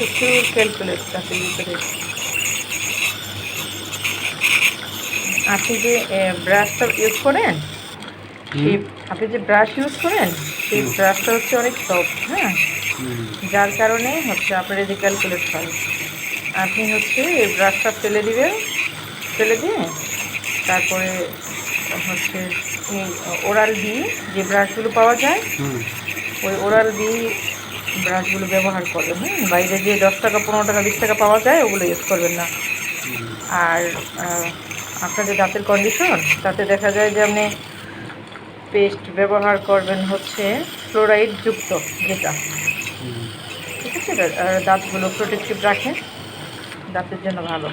একটু ক্যালকুলেট তাতে ভিতরে আপনি যে ব্রাশটা ইউজ করেন, সেই আপনি যে ব্রাশ ইউজ করেন সেই ব্রাশটা হচ্ছে অনেক সফট, হ্যাঁ, যার কারণে হচ্ছে আপনার এই যে ক্যালকুলেট হয়। আপনি হচ্ছে এই ব্রাশটা ফেলে দিবেন, ফেলে দিয়ে তারপরে হচ্ছে এই ওরাল বি যে ব্রাশগুলো পাওয়া যায়, ওই ওরাল বি ব্রাশগুলো ব্যবহার করবেন। হ্যাঁ, বাইরে যে 10 টাকা 15 টাকা 20 টাকা পাওয়া যায় ওগুলো ইউজ করবেন না। আর আপনার যে দাঁতের কন্ডিশন তাতে দেখা যায় যে আপনি পেস্ট ব্যবহার করবেন হচ্ছে ফ্লোরাইড যুক্ত, যেটা ঠিক আছে, দাঁতগুলো প্রোটেক্টিভ রাখে, দাঁতের জন্য ভালো।